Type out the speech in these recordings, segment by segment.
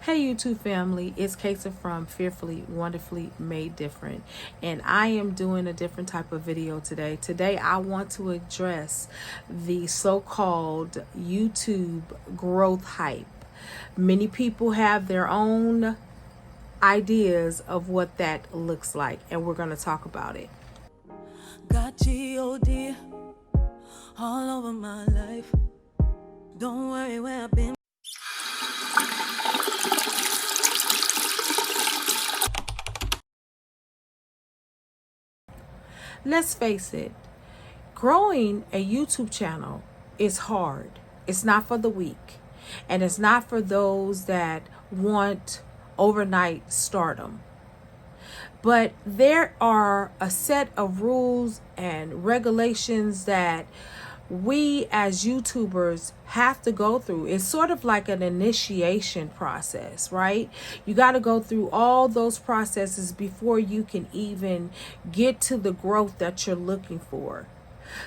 Hey YouTube family, it's Kasa from Fearfully Wonderfully Made Different, and I am doing a different type of video today. Today I want to address the so-called YouTube growth hype. Many people have their own ideas of what that looks like, and we're going to talk about it. Got G.O.D. all over my life. Don't worry where I've been. Let's face it, growing a YouTube channel is hard. It's not for the weak, and it's not for those that want overnight stardom. But there are a set of rules and regulations that we as YouTubers have to go through. It's sort of like an initiation process, right? You got to go through all those processes before you can even get to the growth that you're looking for.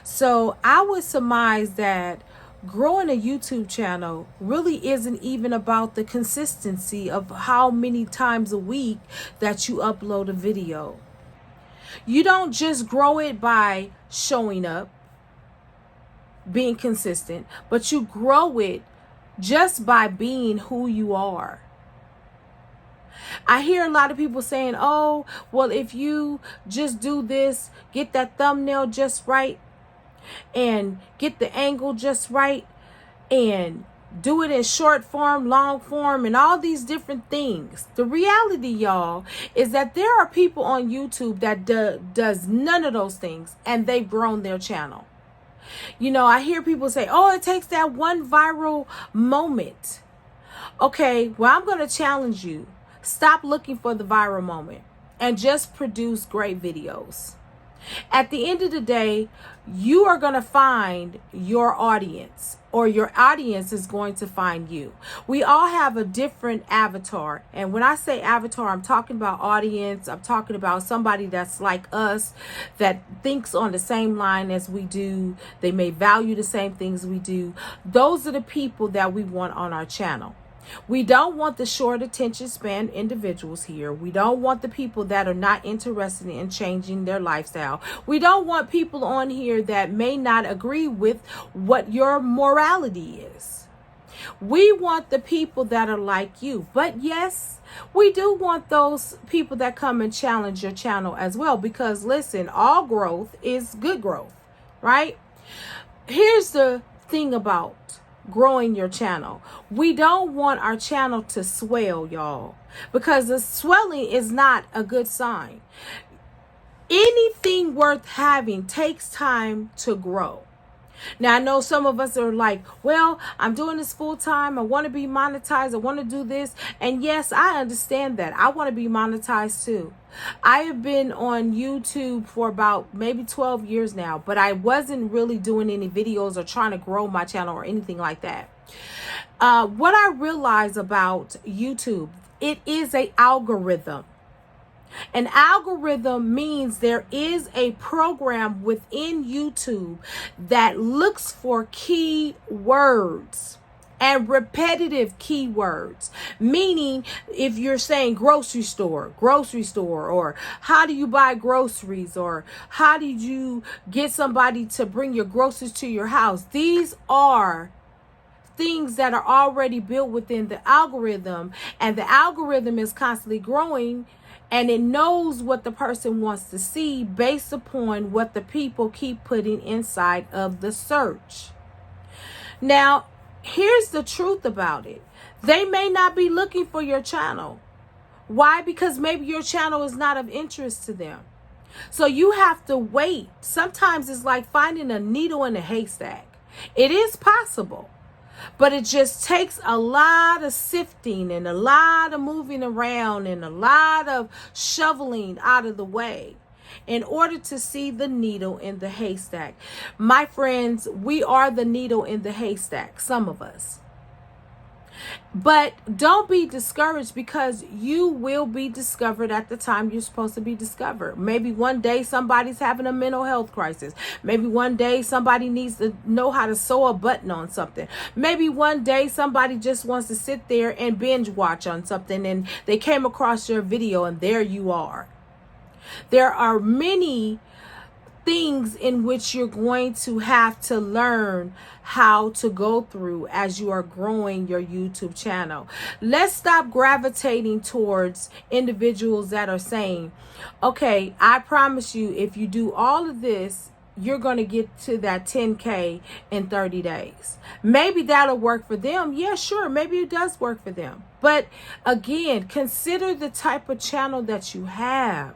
So I would surmise that growing a YouTube channel really isn't even about the consistency of how many times a week that you upload a video. You don't just grow it by showing up, being consistent, but you grow it just by being who you are. I hear a lot of people saying, oh, well, if you just do this, get that thumbnail just right, and get the angle just right, and do it in short form, long form, and all these different things. The reality, y'all, is that there are people on YouTube that does none of those things, and they've grown their channel. You know, I hear people say, oh, it takes that one viral moment. Okay, well, I'm going to challenge you. Stop looking for the viral moment and just produce great videos. At the end of the day, you are going to find your audience, or your audience is going to find you. We all have a different avatar. And when I say avatar, I'm talking about audience. I'm talking about somebody that's like us, that thinks on the same line as we do. They may value the same things we do. Those are the people that we want on our channel. We don't want the short attention span individuals here. We don't want the people that are not interested in changing their lifestyle. We don't want people on here that may not agree with what your morality is. We want the people that are like you. But yes, we do want those people that come and challenge your channel as well, because listen, all growth is good growth, right? Here's the thing about growing your channel. We don't want our channel to swell, y'all, because the swelling is not a good sign. Anything worth having takes time to grow. Now, I know some of us are like, well, I'm doing this full time. I want to be monetized. I want to do this. And yes, I understand that. I want to be monetized too. I have been on YouTube for about maybe 12 years now, but I wasn't really doing any videos or trying to grow my channel or anything like that. What I realized about YouTube, it is an algorithm. An algorithm means there is a program within YouTube that looks for key words and repetitive keywords. Meaning, if you're saying grocery store, or how do you buy groceries, or how did you get somebody to bring your groceries to your house, these are things that are already built within the algorithm, and the algorithm is constantly growing, and it knows what the person wants to see based upon what the people keep putting inside of the search. Now, here's the truth about it. They may not be looking for your channel. Why? Because maybe your channel is not of interest to them. So you have to wait. Sometimes it's like finding a needle in a haystack. It is possible, but it just takes a lot of sifting and a lot of moving around and a lot of shoveling out of the way in order to see the needle in the haystack. My friends, we are the needle in the haystack, some of us. But don't be discouraged, because you will be discovered at the time you're supposed to be discovered. Maybe one day somebody's having a mental health crisis. Maybe one day somebody needs to know how to sew a button on something. Maybe one day somebody just wants to sit there and binge watch on something, and they came across your video, and there you are. There are many things in which you're going to have to learn how to go through as you are growing your YouTube channel. Let's stop gravitating towards individuals that are saying, okay, I promise you, if you do all of this, you're going to get to that 10K in 30 days. Maybe that'll work for them. Yeah, sure. Maybe it does work for them. But again, consider the type of channel that you have.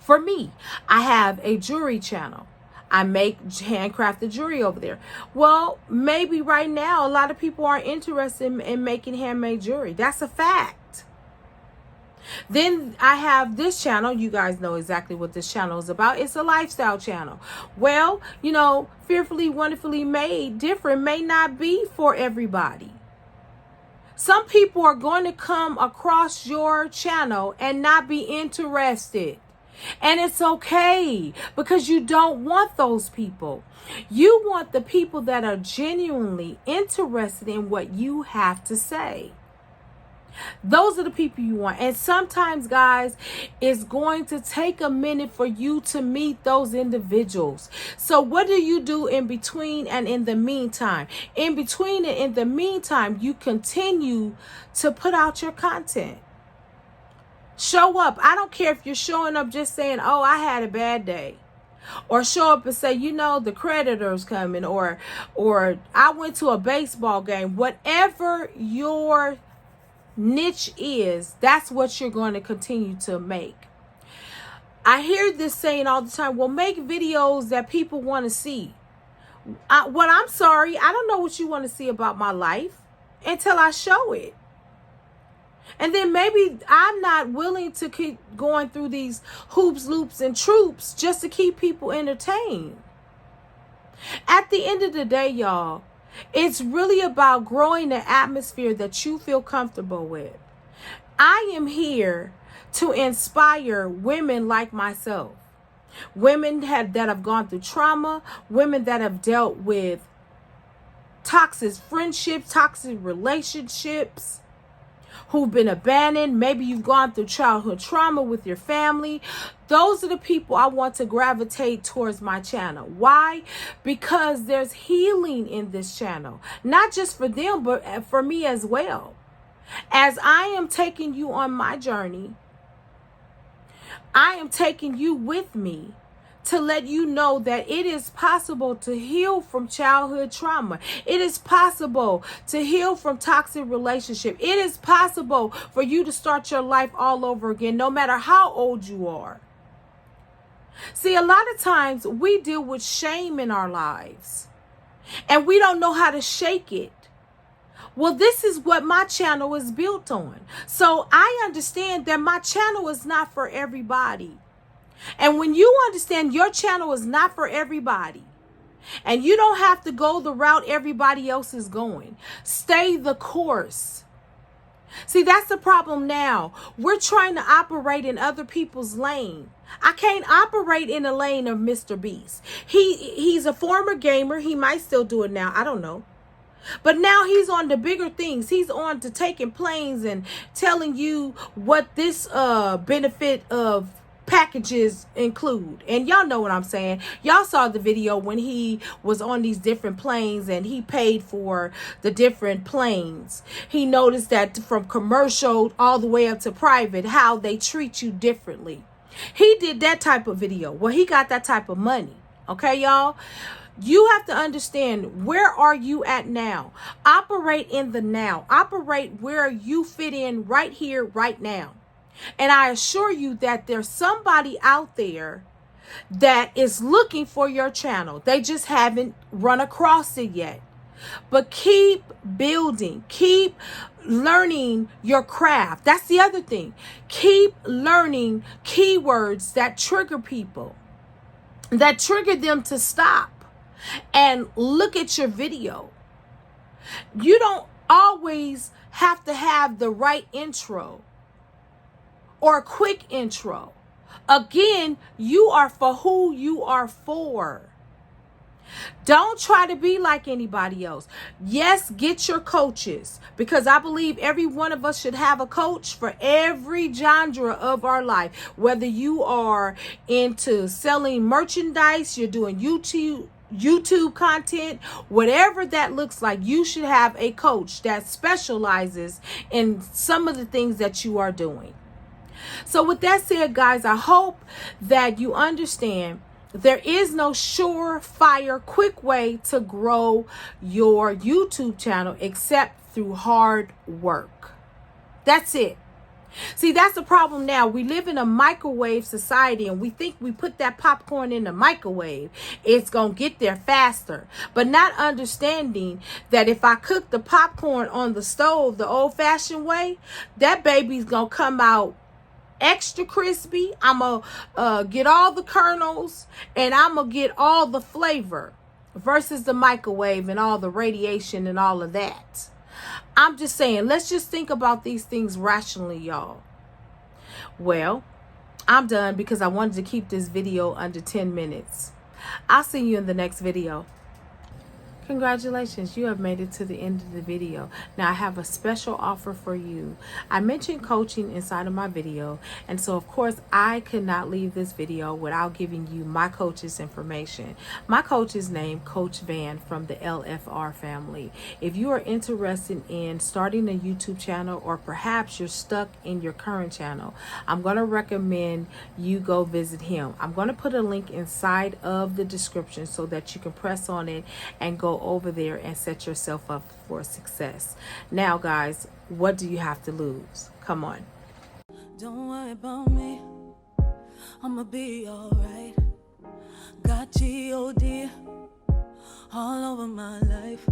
For me, I have a jewelry channel. I make handcrafted jewelry over there. Well, maybe right now a lot of people are interested in making handmade jewelry. That's a fact. Then I have this channel. You guys know exactly what this channel is about. It's a lifestyle channel. Well, you know, Fearfully Wonderfully Made Different may not be for everybody. Some people are going to come across your channel and not be interested. And it's okay, because you don't want those people. You want the people that are genuinely interested in what you have to say. Those are the people you want. And sometimes, guys, it's going to take a minute for you to meet those individuals. So what do you do in between and in the meantime? In between and in the meantime, you continue to put out your content. Show up. I don't care if you're showing up just saying, oh, I had a bad day. Or show up and say, you know, the creditor's coming. Or I went to a baseball game. Whatever your niche is, that's what you're going to continue to make. I hear this saying all the time, well, make videos that people want to see. I'm sorry, I don't know what you want to see about my life until I show it. And then maybe I'm not willing to keep going through these hoops, loops, and troops just to keep people entertained. At the end of the day, y'all, it's really about growing an atmosphere that you feel comfortable with. I am here to inspire women like myself. Women that have gone through trauma, women that have dealt with toxic friendships, toxic relationships, who've been abandoned. Maybe you've gone through childhood trauma with your family. Those are the people I want to gravitate towards my channel. Why? Because there's healing in this channel. Not just for them, but for me as well. As I am taking you on my journey, I am taking you with me to let you know that it is possible to heal from childhood trauma. It is possible to heal from toxic relationship. It is possible for you to start your life all over again, no matter how old you are. See, a lot of times we deal with shame in our lives and we don't know how to shake it. Well, this is what my channel is built on. So I understand that my channel is not for everybody. And when you understand your channel is not for everybody, and you don't have to go the route everybody else is going, stay the course. See, that's the problem now. We're trying to operate in other people's lane. I can't operate in the lane of MrBeast. He's a former gamer. He might still do it now. I don't know. But now he's on the bigger things. He's on to taking planes and telling you what this benefit of packages include. And y'all know what I'm saying. Y'all saw the video when he was on these different planes and he paid for the different planes. He noticed that from commercial all the way up to private, how they treat you differently. He did that type of video. Well, he got that type of money. Okay, y'all? You have to understand, where are you at now? Operate in the now. Operate where you fit in right here, right now. And I assure you that there's somebody out there that is looking for your channel. They just haven't run across it yet. But keep building. Keep learning your craft. That's the other thing. Keep learning keywords that trigger people, that trigger them to stop and look at your video. You don't always have to have the right intro or a quick intro. Again, you are for who you are for. Don't try to be like anybody else. Yes, get your coaches, because I believe every one of us should have a coach for every genre of our life. Whether you are into selling merchandise, you're doing YouTube content, whatever that looks like, you should have a coach that specializes in some of the things that you are doing. So with that said, guys, I hope that you understand there is no surefire, quick way to grow your YouTube channel except through hard work. That's it. See, that's the problem now. We live in a microwave society, and we think we put that popcorn in the microwave, it's going to get there faster. But not understanding that if I cook the popcorn on the stove the old-fashioned way, that baby's going to come out extra crispy. I'm gonna get all the kernels, and I'm gonna get all the flavor, versus the microwave and all the radiation and all of that. I'm just saying, let's just think about these things rationally, y'all. Well, I'm done because I wanted to keep this video under 10 minutes. I'll see you in the next video. Congratulations, you have made it to the end of the video. Now I have a special offer for you. I mentioned coaching inside of my video, and so of course I could not leave this video without giving you my coach's information. My coach is named Coach Van from the LFR family. If you are interested in starting a YouTube channel, or perhaps you're stuck in your current channel, I'm going to recommend you go visit him. I'm going to put a link inside of the description so that you can press on it and go over there and set yourself up for success. Now, guys, what do you have to lose? Come on. Don't worry about me, I'ma be alright. Got G-O-D all over my life.